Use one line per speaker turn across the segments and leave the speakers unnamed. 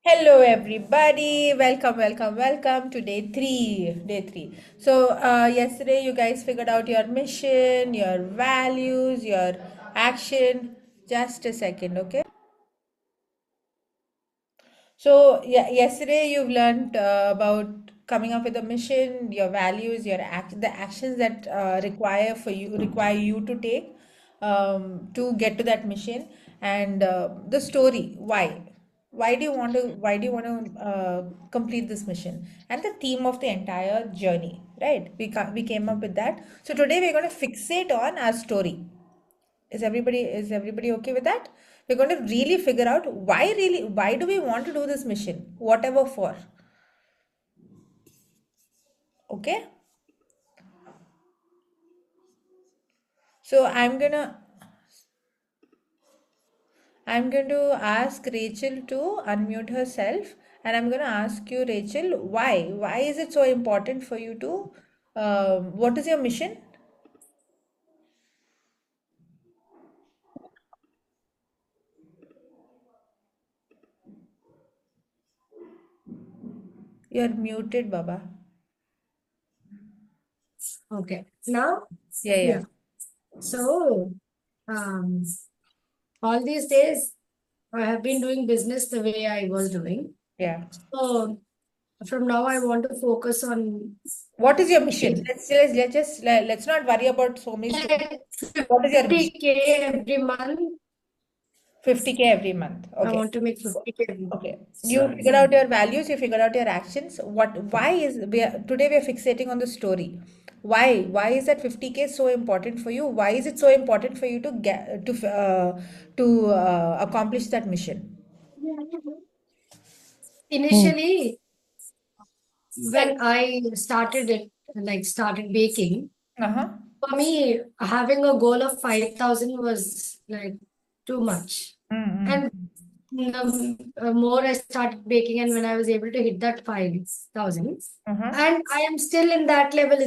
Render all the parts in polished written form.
Hello, everybody. Welcome, welcome, welcome to day three. Day three. So, yesterday you guys figured out your mission, your values, your action. Just a second, okay? So, yeah, yesterday you've learned about coming up with a mission, your values, the actions that require you to take to get to that mission, and the story. Why? Why do you want to complete this mission? And the theme of the entire journey, right? We came up with that. So today we're going to fixate on our story. Is everybody okay with that? We're going to really figure out why do we want to do this mission, whatever for. Okay? So I'm going to ask Rachel to unmute herself, and I'm going to ask you, Rachel, why is it so important for you to what is your mission? You're muted, Baba.
Okay. Now,
Yeah, yeah,
yeah. So, um, all these days, I have been doing business the way I was doing.
yeah.
So, from now, I want to focus on
What is your mission?
like
Let's not worry about so many things. What is your mission?
50K every month.
50K every month.
I
Okay.
want to make 50K every month.
Okay. You figured out your values, you figured out your actions. Today we are fixating on the story. Why is that 50K so important for you? Why is it so important for you to accomplish that mission?
Initially,
Like,
when I started it, like started baking,
uh-huh.
for me, having a goal of 5,000 was like too much.
Mm-hmm.
And the more I started baking, and when I was able to hit that 5,000,
Uh-huh.
and I am still in that level.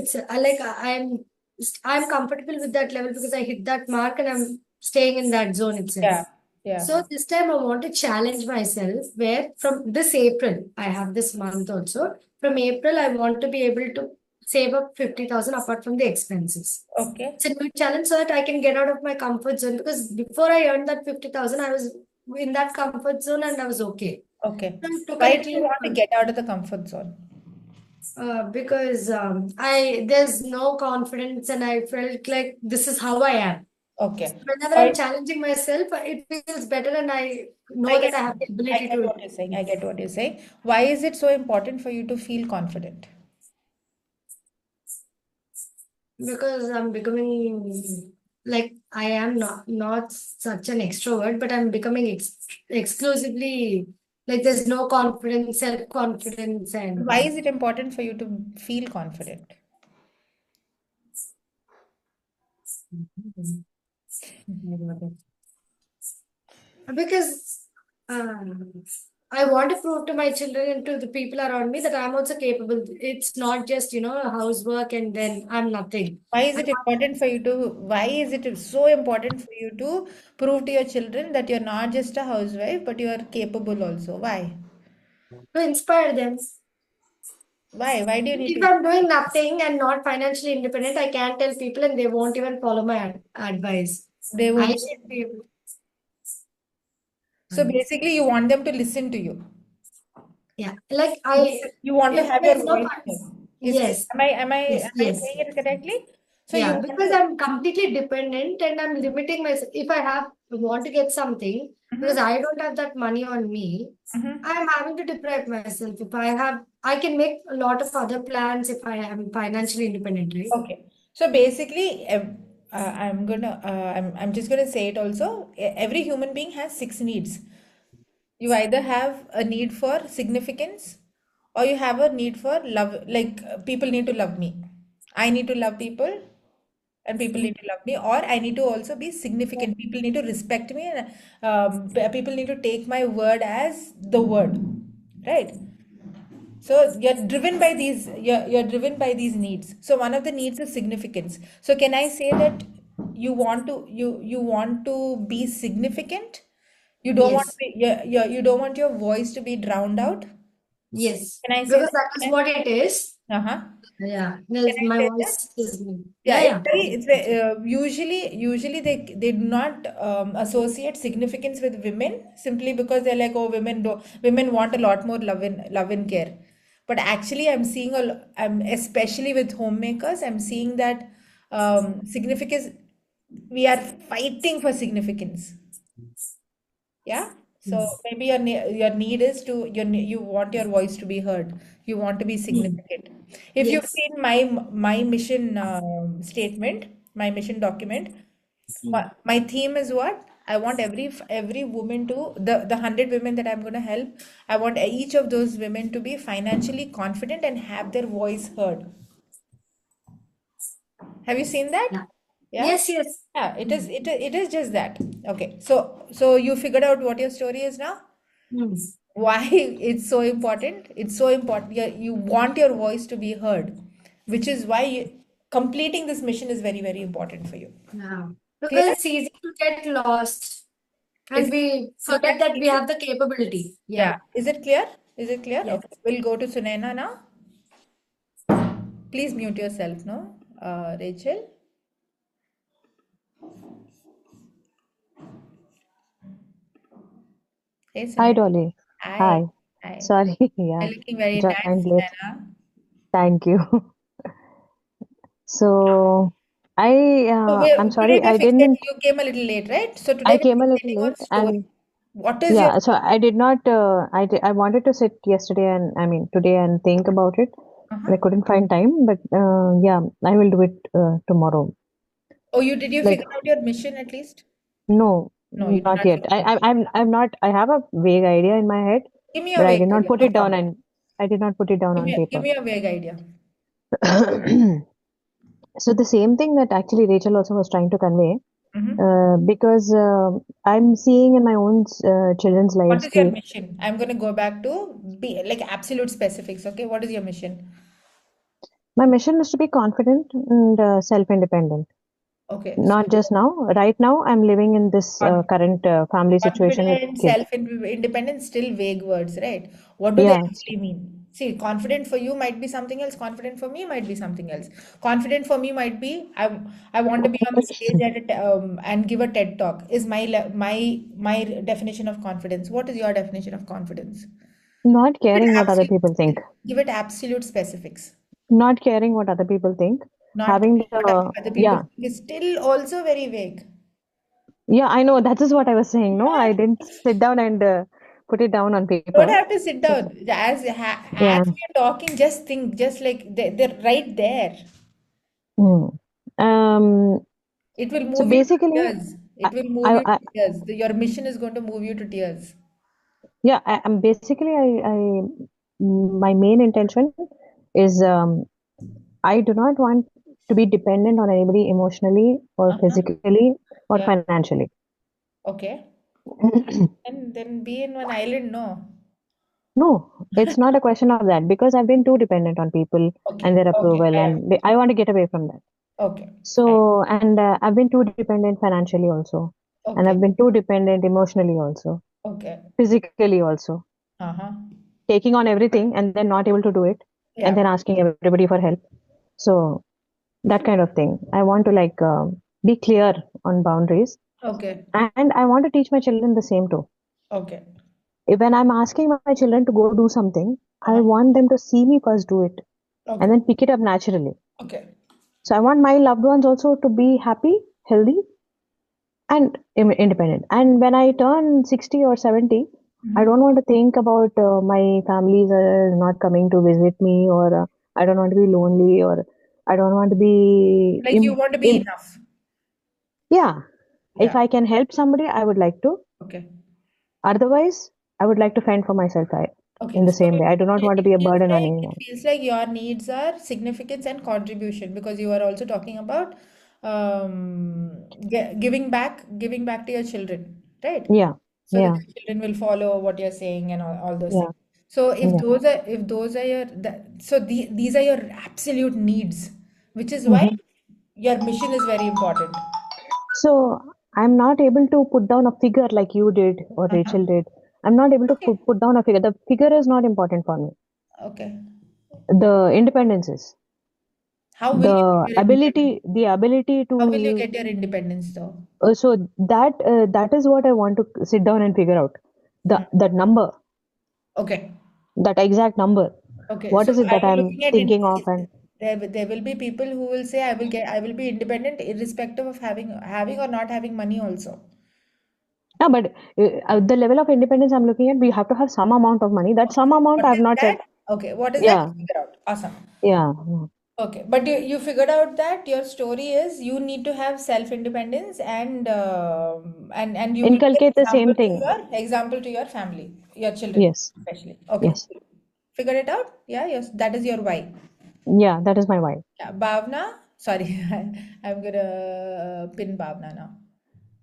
I'm comfortable with that level because I hit that mark and I'm staying in that zone itself.
Yeah, yeah.
So this time I want to challenge myself where from this April, I have this month also. From April, I want to be able to save up 50,000 apart from the expenses.
Okay.
It's a new challenge so that I can get out of my comfort zone because before I earned that 50,000, I was in that comfort zone and I was okay.
Okay.
I took a
Why do you
little
want to get out of the comfort zone?
because I there's no confidence and I felt like this is how I am.
Okay.
Whenever I'm
Why
challenging myself, it feels better and I
I
know
get
that I have the
I
ability
get
to
what you're saying. I get what you're saying. Why is it so important for you to feel confident?
because I'm becoming like I am not such an extrovert, but I'm becoming exclusively like there's no confidence, self-confidence,
Why
and
is it important for you to feel confident?
because I want to prove to my children and to the people around me that I'm also capable. It's not just housework and then I'm nothing.
Why is it so important for you to prove to your children that you're not just a housewife, but you are capable also? Why?
To inspire them.
Why? Why do you need
If
to?
I'm doing nothing and not financially independent, I can't tell people and they won't even follow my advice.
They
I
won't.
should be able.
So basically, you want them to listen to you.
Yeah, like
You want to
if
have your
there's no
voice
fun,
heard.
yes,
Am I
yes.
saying it correctly? So you
Yeah,
want
because
to.
I'm completely dependent and I'm limiting myself. If I want to get something, because
Mhm,
I don't have that money on me,
mhm.
I'm having to deprive myself. If I have, I can make a lot of other plans if I am financially independent, right?
Okay. So basically, I'm just gonna say it also. Every human being has six needs. You either have a need for significance, or you have a need for love. Like people need to love me. I need to love people, and people need to love me, or I need to also be significant. People need to respect me, and people need to take my word as the word, right? So you're driven by these needs. So one of the needs is significance. So can I say that you want to be significant? You don't want to
Yes.
be, you don't want your voice to be drowned out.
Yes.
Can I say
Because
that?
that is what it is.
Uh-huh.
Yeah.
Can
There's
I
my
say that?
voice is me.
Yeah,
Yeah,
it's
yeah.
very, usually they do not associate significance with women simply because they're like, oh, women want a lot more love and care. But actually, I'm especially with homemakers, I'm seeing that significance, we are fighting for significance. Yeah. So
Yes.
maybe your need is you want your voice to be heard. You want to be
Hmm.
significant. If you've
Yes.
seen my mission statement, my mission document,
Hmm.
my theme is what? I want every woman to the 100 women that I'm going to help. I want each of those women to be financially confident and have their voice heard. Have you seen that?
Yeah.
Yeah.
Yes, yes.
Yeah.
Hmm.
It is just that. Okay. So you figured out what your story is now?
Hmm.
Why it's so important? It's so important. You want your voice to be heard, which is why completing this mission is very, very important for you.
Yeah.
Clear?
Because it's easy to get lost
Is
and
it,
we
is that
forget that we
clear?
have the capability.
Yeah.
Yeah.
Is it clear? Is it clear?
Yes.
Okay. We'll go to Sunaina now. Please mute yourself, no? Rachel. Hey,
Hi,
Sunaina.
Dolly.
Hi.
Hi.
Hi.
Sorry, yeah,
You're looking very nice,
joined late.
Sunaina.
Thank you. So,
So
I'm
today
sorry,
we're
I
fixing,
didn't,
you came a little late, right? So today
I
we're
came a little
fixating on
late
story.
and
What is your
yeah, so I did not, I wanted to sit yesterday and I mean today and think about it,
uh-huh.
but I couldn't find time, but yeah, I will do it tomorrow.
Oh, did you
Like,
figure out your mission at least?
no,
No, you did
not
not
yet.
figure it out.
I'm not, I have a vague idea in my head,
Give me a
but I
vague
did not
idea,
put
no
it down
problem.
and I did not put it down on
Give
paper.
me a vague idea.
So the same thing that actually Rachel also was trying to convey,
Mm-hmm.
because I'm seeing in my own children's
What
lives
is your
ki,
mission? I'm going to go back to be like absolute specifics, okay? What is your mission?
my mission is to be confident and self-independent.
Okay, so
Not just now. Right now, I'm living in this
con
current family situation with
confident,
kids.
self-independent, still vague words, right? What do they
Yeah,
actually mean? See, confident for you might be something else. Confident for me might be something else. Confident for me might be I want to be on the stage and give a TED talk. Is my definition of confidence? What is your definition of confidence?
not
Give it
caring what other
absolute,
people think.
give it absolute specifics.
Not caring what other people think.
Not
Having
caring what
the,
other people
yeah,
think is still also very vague.
yeah, I know. That is what I was saying. No, I didn't sit down and put it down on
Don't
paper.
have to sit
So,
down. As
yeah.
we are talking, just think, just like they're right there.
Hmm. Um,
It will
so
move you to
basically,
tears.
I,
It will move
I,
you
I
to tears. Your mission is going to move you to tears.
yeah, I'm basically, my main intention is I do not want to be dependent on anybody emotionally or
Uh-huh.
physically or
Yeah.
financially.
Okay. And then be in one island, no.
No, it's not a question of that because I've been too dependent on people and
Okay.
their
Okay.
approval, and I want to get away from that.
Okay. Fine.
So, and I've been too dependent financially also, and
Okay.
I've been too dependent emotionally also,
Okay.
physically also,
Uh-huh.
taking on everything and then not able to do it, and
Yeah.
then asking everybody for help. So, that kind of thing. I want to like be clear on boundaries,
Okay.
and I want to teach my children the same too.
Okay.
When I'm asking my children to go do something, I
Uh-huh.
want them to see me first do it and
Okay.
then pick it up naturally.
Okay.
So I want my loved ones also to be happy, healthy, and independent. And when I turn 60 or 70, I
Mhm.
don't want to think about my families not coming to visit me, or I don't want to be lonely, or I don't want to be
Like you want to be enough.
yeah. If
Yeah.
I can help somebody, I would like to.
Okay.
Otherwise, I would like to fend for myself in
Okay.
the
So
same way. I do not want to be a burden on
it
anyone.
feels like your needs are significance and contribution because you are also talking about giving back to your children, right?
Yeah,
So that
yeah,
your children will follow what you're saying and all those
yeah,
things. So
yeah.
if those are these are your absolute needs, which is why
Hmm.
your mission is very important.
So I'm not able to put down a figure like you did or Rachel did. I'm not able to
Okay.
put down a figure. The figure is not important for me.
Okay.
The independence is.
How will you get your independence?
The ability
How will you
to
get your independence though?
so that is what I want to sit down and figure out.
Hmm.
That number,
Okay.
that exact number.
Okay.
What
So
is it
are
that
you
I'm
looking at
thinking of? And
there will be people who will say I will be independent irrespective of having or not having money also.
yeah, but the level of independence I'm looking at, we have to have some amount of money. That some amount
What
I've
is
not said.
that? Okay. What is that?
Yeah,
Figure out. Awesome.
yeah,
Okay. But you figured out that your story is you need to have self-independence and you will be an
inculcate the same thing.
example to your family, your children
Yes,
especially. Okay.
yes,
Figured it out? Yeah, yes. That is your why.
yeah. That is my why.
Yeah, Bhavna, sorry, I'm gonna pin Bhavna now.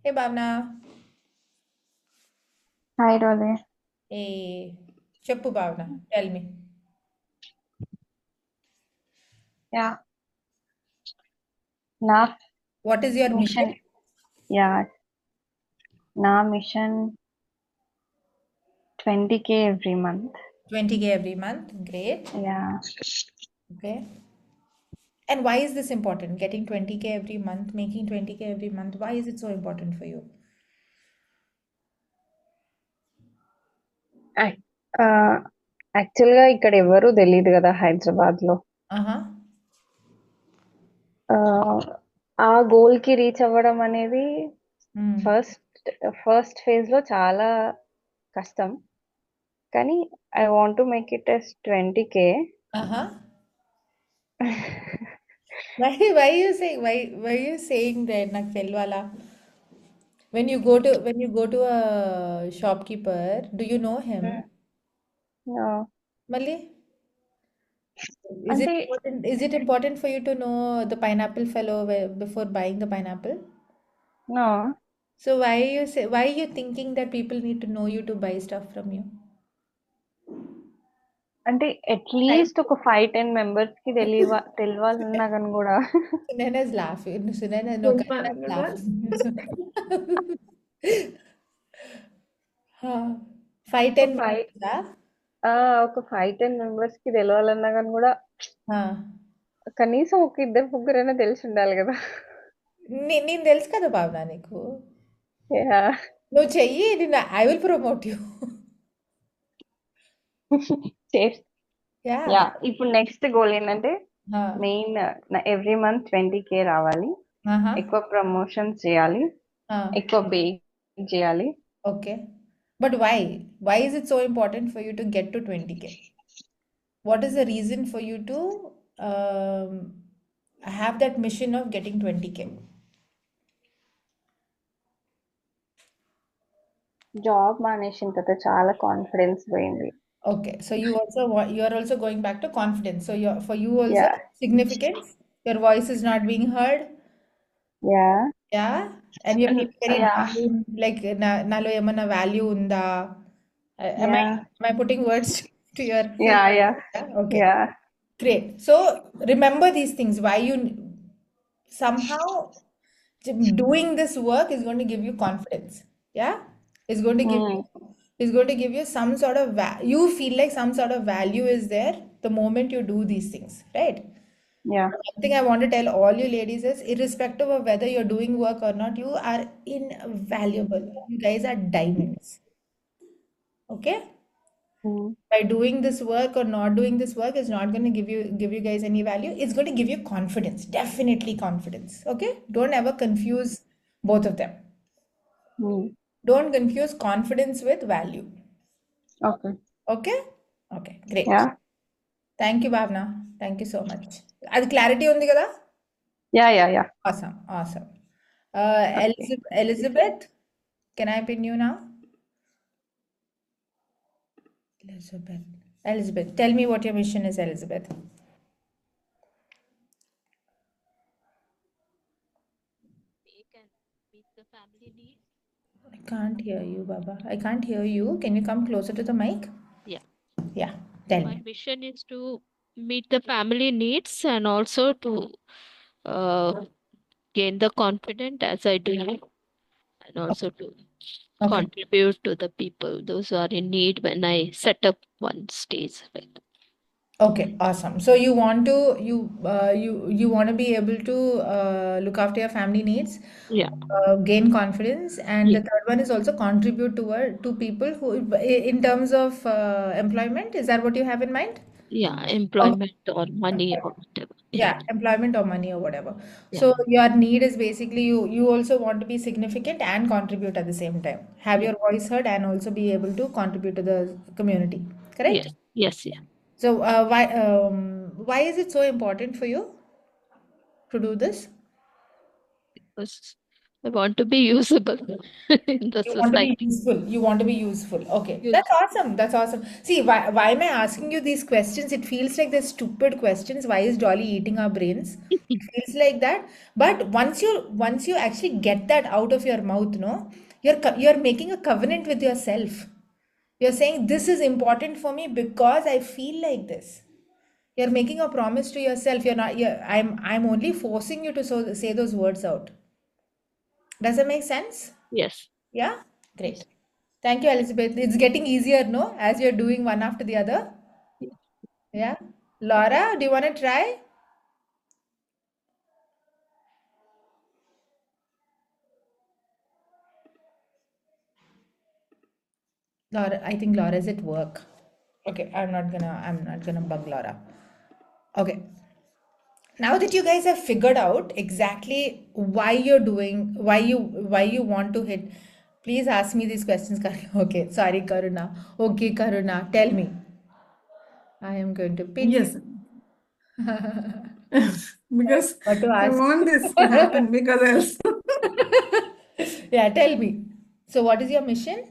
Hey, Bhavna.
Hi, Dolly.
Hey, Cheppu Bhavna, tell me.
Yeah, నా
What is your mission?
Mission yeah నా mission 20K every month.
20K every month. Great.
Yeah
Okay. And why is this important? Getting 20K every month, making 20K every month. Why is it so important for you?
యాక్చువల్గా ఇక్కడ ఎవరు తెలియదు కదా హైదరాబాద్లో.
Uh-huh.
ఆ గోల్కి reach అవ్వడం అనేది
Hmm.
First ఫేజ్లో చాలా కష్టం, కానీ I want to make it as 20K.
Uh-huh. Why you saying that నాకు తెలవాలా? When you go to a shopkeeper, do you know him? Mali?
అంటే
Is it important for you to know the pineapple fellow before buying the pineapple?
no,
So why are you thinking that people need to know you to buy stuff from you?
అంటే at least ఒక 5-10 members కి తెలియాలన్నా కానీ కూడా
Sunaina is laughing. Sunaina, no, Karan is laughing. Huh. 5-10
ఒక
minutes, ah?
ఒక 5-10 members కి తెలియాలన్నా కానీ కూడా
Huh.
కనీసం ఒక ఇద్దరు ముగ్గురైనా తెలిసి ఉండాలి కదా.
నేను తెలుసు కదా భావన నీకు.
Yeah.
నువ్వు చెయ్యి, I will promote you.
Yeah ఇప్పుడు నెక్స్ట్ గోల్ ఏంటంటే మెయిన్ ఎవ్రీ మంత్ 20K రావాలి, ఎక్కువ ప్రమోషన్స్ చేయాలి, ఎక్కువ పే చేయాలి.
Okay. But why? Why is it so important for you to get to 20K? What is the reason for you to have that mission of getting 20K?
Job మానేసిన తర్వాత చాలా confidence పోయింది.
Okay, so you are also going back to confidence. So for you also
Yeah.
significance, your voice is not being heard.
Yeah.
Yeah, and you're feeling very
Yeah.
down, like nalo emana value unda. Am I putting words to your
Yeah.
Yeah? Okay.
Yeah.
Great. So remember these things. Why you somehow doing this work is going to give you confidence. Yeah, it's going to give you some sort of you feel like some sort of value is there the moment you do these things, right?
Yeah.
One thing I want to tell all you ladies is, irrespective of whether you're doing work or not, you are invaluable. You guys are diamonds. Okay? By doing this work or not doing this work is not going to give you guys any value. It's going to give you confidence, definitely confidence. Okay? Don't ever confuse both of them. Don't confuse confidence with value.
Okay.
Okay? Okay, great.
Yeah.
Thank you, Bhavna. Thank you so much. అది clarity ఉంది కదా?
Yeah.
Awesome. Elizabeth, can I pin you now? Elizabeth, tell me what your mission is, Elizabeth.
Meet the family needs.
I can't hear you, Baba. I can't hear you. Can you come closer to the mic? Yeah, tell
My
me.
mission is to meet the family needs and also to gain the confidence as I do. and also to
Okay.
contribute to the people, those who are in need when I set up one stage. Right?
Okay, awesome. So you want to you want to be able to look after your family needs,
Yeah.
gain confidence, and
Yeah.
the third one is also contribute to people who in terms of employment. Is that what you have in mind?
Yeah.
Okay.
Employment or money or whatever.
Yeah,
Right.
employment or money or whatever.
Yeah.
So your need is basically you also want to be significant and contribute at the same time. Have
Yeah.
your voice heard and also be able to contribute to the community. Correct?
Yes. Yes. Yeah.
So why is it so important for you to do this?
Because I want to be usable in the
You want to be
society.
useful. You want to be useful. Okay,
Yes.
that's awesome. That's awesome. See, why am I asking you these questions? It feels like they're stupid questions. Why is Dolly eating our brains? It feels like that. But once you actually get that out of your mouth, no, you're making a covenant with yourself. You're saying this is important for me because I feel like this. You're making a promise to yourself. You're not. I'm only forcing you to say those words out. Does that make sense?
Yes.
Yeah,
Yes.
great. Thank you, Elizabeth. It's getting easier, no? As you're doing one after the other.
Yes.
Yeah. Laura, do you want to try? Laura, I think Laura's at work. Okay, I'm not gonna bug Laura. Okay. Now that you guys have figured out exactly why you want to hit, please ask me these questions, Karuna. Okay, sorry, Karuna. Okay, Karuna, tell me. I am going to pin you.
Yes, because
What to
I
ask?
want this to happen because else.
Yeah, tell me. So, what is your mission?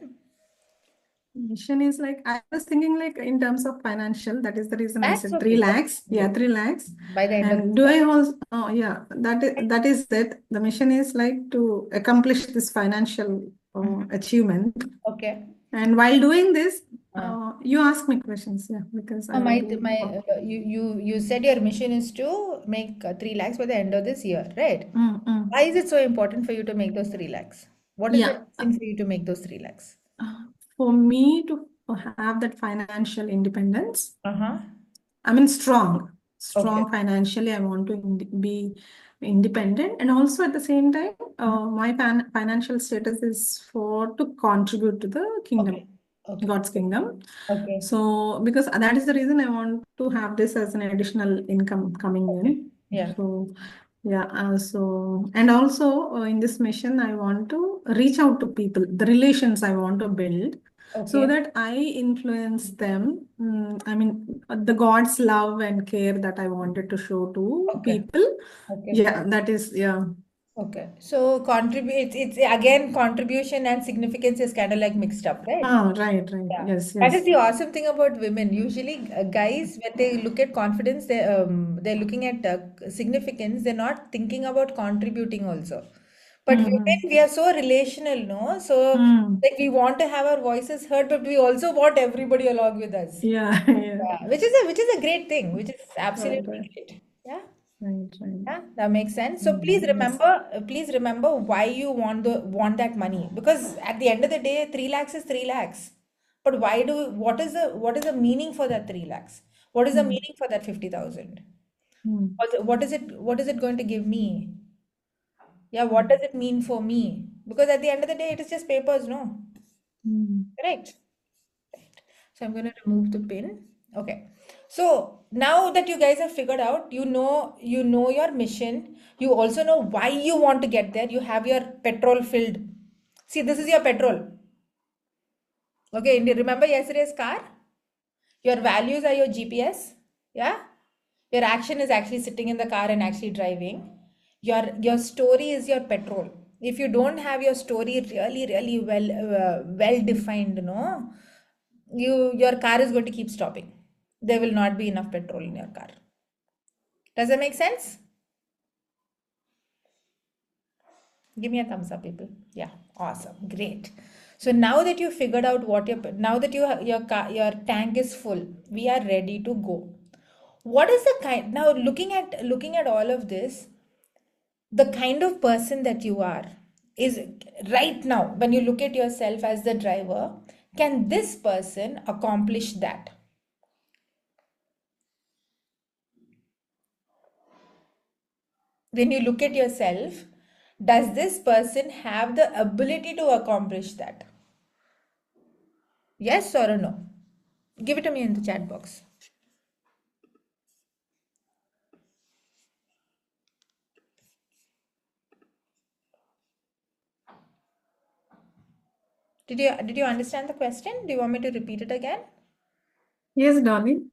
Mission is like, I was thinking like in terms of financial, that is the reason I
That's
said 3
okay.
lakhs. Yeah,
Great.
3 lakhs.
By the end of
And
this
do
year.
I also, oh yeah, that is it. The mission is like to accomplish this financial achievement.
Okay.
And while doing this,
Uh,
you ask me questions, yeah, because I will
my
be.
my you said your mission is to make 3 lakhs by the end of this year, right? Why is it so important for you to make those 3 lakhs? What is
Yeah.
the reason for you to make those 3 lakhs?
For me to have that financial independence,
Uh-huh.
I mean, strong
Okay.
financially. I want to be independent, and also at the same time, my financial status is for to contribute to the kingdom,
Okay. Okay.
God's kingdom.
Okay.
So, because that is the reason I want to have this as an additional income coming
Okay.
in.
Yeah.
So, yeah. So, and also in this mission, I want to reach out to people, the relations I want to build, so
Okay.
that I influence them. I mean, the God's love and care that I wanted to show to
Okay.
people.
Okay.
Yeah, that is, yeah.
Okay. So contribute it's again contribution and significance is kind of like mixed up, right?
Ah, right.
Yeah.
Yes,
That is
yes.
the awesome thing about women. Usually, guys, when they look at confidence, they're looking at significance. They're not thinking about contributing also. But women, we are so relational, no? So like we want to have our voices heard, but we also want everybody along with us.
Yeah, yeah.
Yeah, which is a great thing, which is
Right,
absolutely
right.
great. Yeah.
Right, right.
Yeah, that makes sense. So
Yes.
please remember why you want that money. Because at the end of the day, 3 lakhs is 3 lakhs. But what is the meaning for that 3 lakhs? What is the
Mm.
meaning for that 50,000?
Mm.
What is it going to give me? Yeah, what does it mean for me? Because at the end of the day, it is just papers, no?
Mm.
Correct. Right. So I'm going to remove the pin. Okay. So now that you guys have figured out, you know your mission. You also know why you want to get there. You have your petrol filled. See, this is your petrol. Okay. And remember yesterday's car? Your values are your GPS. Yeah. Your action is actually sitting in the car and actually driving. Your story is your petrol. If you don't have your story really, really well defined, no, your car is going to keep stopping. There will not be enough petrol in your car. Does that make sense? Give me a thumbs up, people. Yeah, awesome, great. So now that you figured out now that your tank is full, we are ready to go. What is the kind now looking at all of this, the kind of person that you are, is right now, when you look at yourself as the driver, can this person accomplish that? When you look at yourself, does this person have the ability to accomplish that? Yes or a no? Give it to me in the chat box. Did you understand the question? Do you want me to repeat it again?
Yes, darling.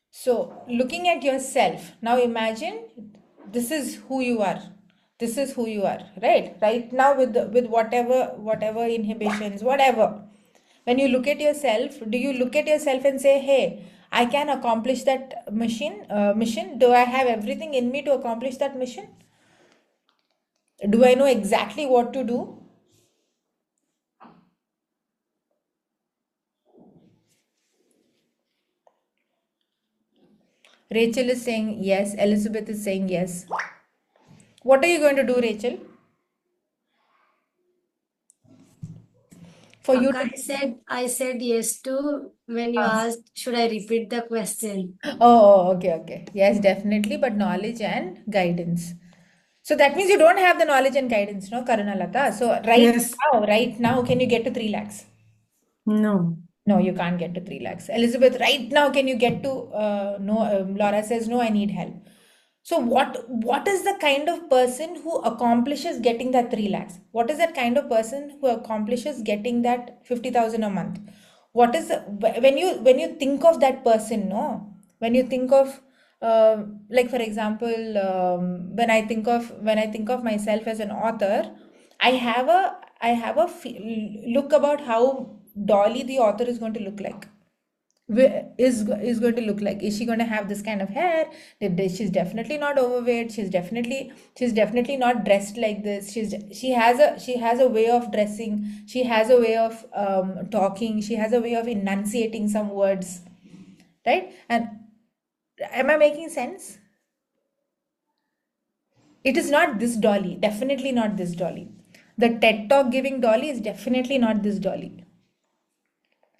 So, looking at yourself, now imagine this is who you are. This is who you are, right? Right now, with whatever inhibitions, whatever. When you look at yourself, do you look at yourself and say, "Hey, I can accomplish that mission. Do I have everything in me to accomplish that mission? Do I know exactly what to do?" Rachel is saying yes. Elizabeth is saying yes. What are you going to do, Rachel? For you
Akka,
to
I said yes to when you asked, should I repeat the question?
okay. Yes, definitely, but knowledge and guidance. So that means you don't have the knowledge and guidance, no, Karunalata. So
Yes.
right now, can you get to 3 lakhs?
No.
No, you can't get to 3 lakhs. Elizabeth, right now, can you get to no? Laura says no, I need help. So what is the kind of person who accomplishes getting that 3 lakhs? What is that kind of person who accomplishes getting that 50,000 a month? What is when you think of that person, no? When you think of like for example, when I think of myself as an author, I have a look about how Dolly the author is going to look like. Is going to look like, is she going to have this kind of hair? She's definitely not overweight. She's definitely not dressed like this. She has a way of dressing. She has a way of talking. She has a way of enunciating some words, right? And am I making sense? It is not this Dolly, definitely not this Dolly. The TED Talk giving Dolly is definitely not this Dolly.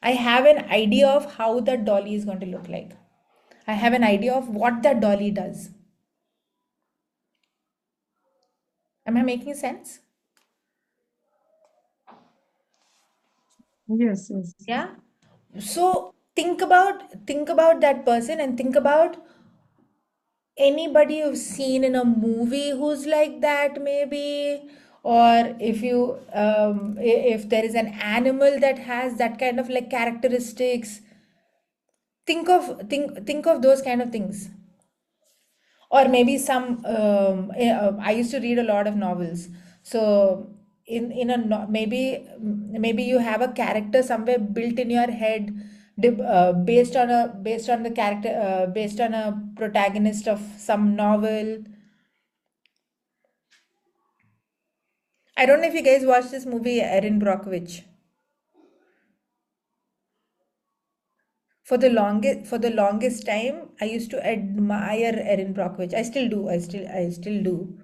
I have an idea of how that dolly is going to look like. I have an idea of what that dolly does. Am I making sense?
Yes.
Yeah. So think about that person and think about anybody you've seen in a movie who's like that, maybe, or if there is an animal that has that kind of like characteristics. Think of those kind of things. Or maybe I used to read a lot of novels. So maybe you have a character somewhere built in your head, based on the character, based on a protagonist of some novel. I don't know if you guys watched this movie, Erin Brockovich. For the longest time, I used to admire Erin Brockovich. I still do. I still do.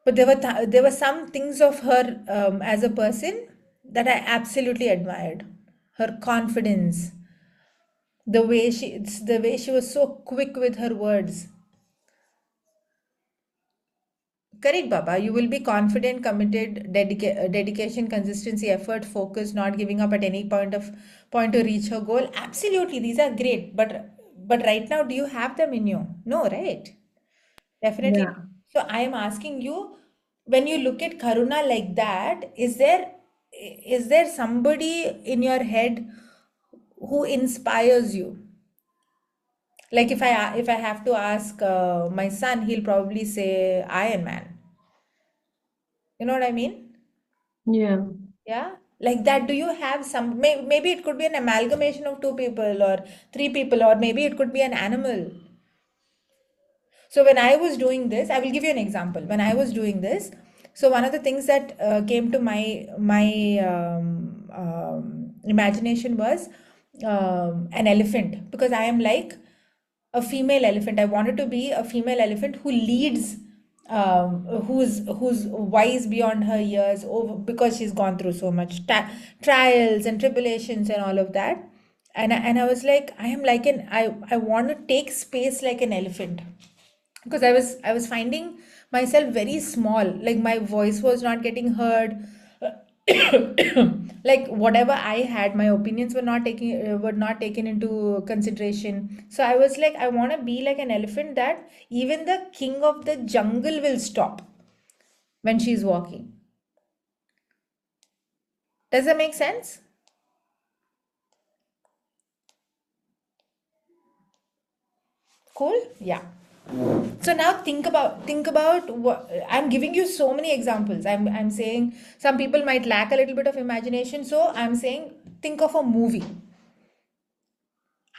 But there were some things of her as a person that I absolutely admired. Her confidence, the way she was so quick with her words. Correct, Baba. You will be confident, committed, dedication, consistency, effort, focus, not giving up at any point to reach her goal. Absolutely, these are great. But right now, do you have them in you? No, right? Definitely.
Yeah.
So I am asking you, when you look at Karuna like that, is there somebody in your head who inspires you? Like if I have to ask my son, he'll probably say Iron Man. You know what I mean?
Yeah.
Yeah. Like that, do you have maybe it could be an amalgamation of 2 people or 3 people, or maybe it could be an animal. So when I was doing this, I will give you an example. When I was doing this, so one of the things that came to my imagination was an elephant, because I am like a female elephant. I wanted to be a female elephant who leads who's wise beyond her years over because she's gone through so much trials and tribulations and all of that. And I was like, I am like I want to take space like an elephant, because I was finding myself very small, like my voice was not getting heard. Like whatever I had, my opinions were not taken into consideration. So I was like, I want to be like an elephant that even the king of the jungle will stop when she's walking. Does that make sense? Cool? Yeah. So now think about what I'm giving you. So many examples. I'm saying some people might lack a little bit of imagination, so I'm saying think of a movie.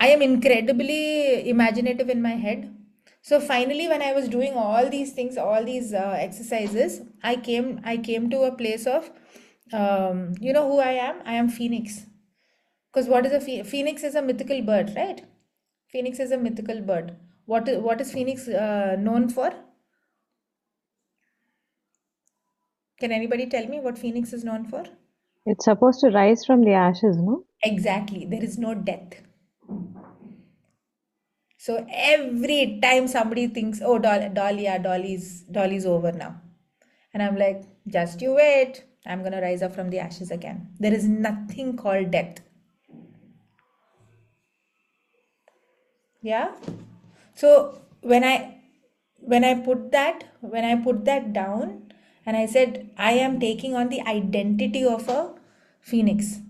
I am incredibly imaginative in my head. So finally, when I was doing all these things, all these exercises, I came to a place of, you know who I am? I am Phoenix. Because what is a phoenix? Is a mythical bird, right? Phoenix is a mythical bird. What is Phoenix known for? Can anybody tell me what Phoenix is known for?
It's supposed to rise from the ashes, no?
Exactly. There is no death. So every time somebody thinks, oh, Dolly, yeah, Dolly's over now. And I'm like, just you wait. I'm going to rise up from the ashes again. There is nothing called death. Yeah. So when I put that down, and I said, I am taking on the identity of a phoenix.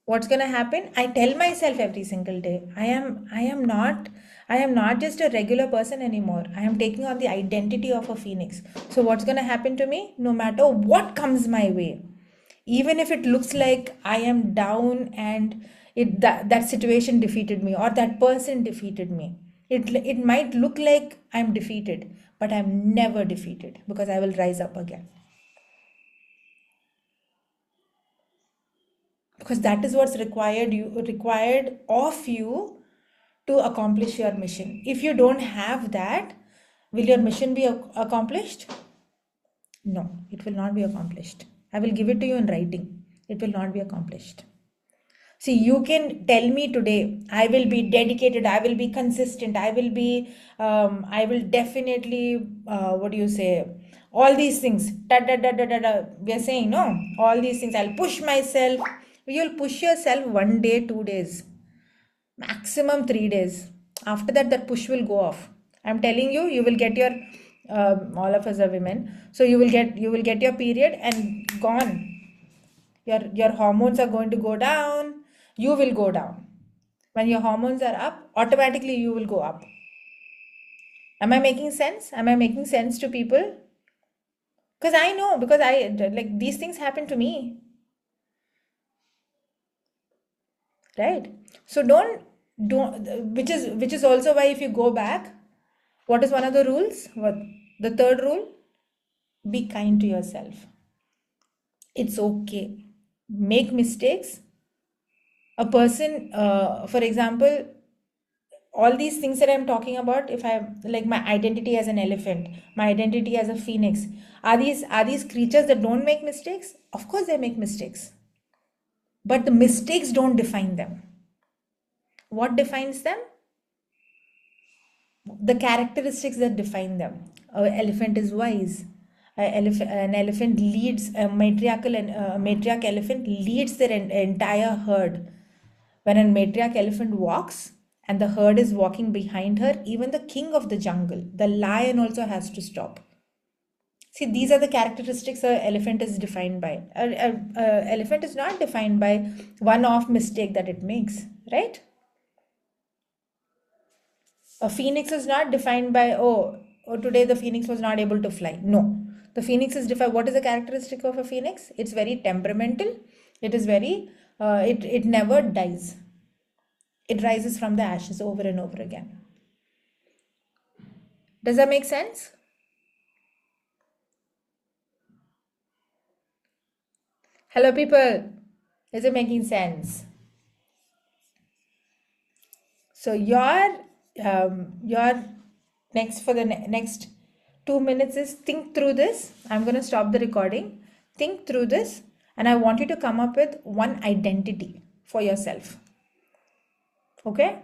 What's going to happen? I tell myself every single day, I am not just a regular person anymore. I am taking on the identity of a phoenix. So what's going to happen to me? No matter what comes my way, even if it looks like I am down and that situation defeated me, or that person defeated me, it might look like I'm defeated, but I'm never defeated, because I will rise up again. Because that is what's required of you to accomplish your mission. If you don't have that, will your mission be accomplished? No, it will not be accomplished. I will give it to you in writing. It will not be accomplished. See, you can tell me today, I will be dedicated, I will be consistent, I will definitely, what do you say, all these things. Da, da, da, da, da, da. We are saying, no, all these things, I'll push myself. You'll push yourself 1 day, 2 days, maximum 3 days. After that, that push will go off. I'm telling you, you will get your, all of us are women, so you will get your period and gone. Your hormones are going to go down. You will go down. When your hormones are up, automatically you will go up. Am I making sense? Am I making sense to people? Because I know, because like these things happen to me, right? So don't, which is also why, if you go back, what is one of the rules? What, the third rule? Be kind to yourself. It's okay. Make mistakes. A person, for example, all these things that I'm talking about, if I like my identity as an elephant, my identity as a phoenix, are these creatures that don't make mistakes? Of course they make mistakes, but the mistakes don't define them. What defines them? The characteristics that define them. An elephant is wise. An elephant leads, a matriarch elephant leads their entire herd. When a matriarch elephant walks and the herd is walking behind her, even the king of the jungle, the lion, also has to stop. See, these are the characteristics an elephant is defined by. An elephant is not defined by one-off mistake that it makes, right? A phoenix is not defined by, oh, today the phoenix was not able to fly. No. The phoenix is defined. What is the characteristic of a phoenix? It's very temperamental. It is very, it never dies. It rises from the ashes over and over again. Does that make sense? Hello, people. Is it making sense? So your next, for the next 2 minutes is think through this. I'm going to stop the recording. Think through this, and I want you to come up with one identity for yourself. Okay?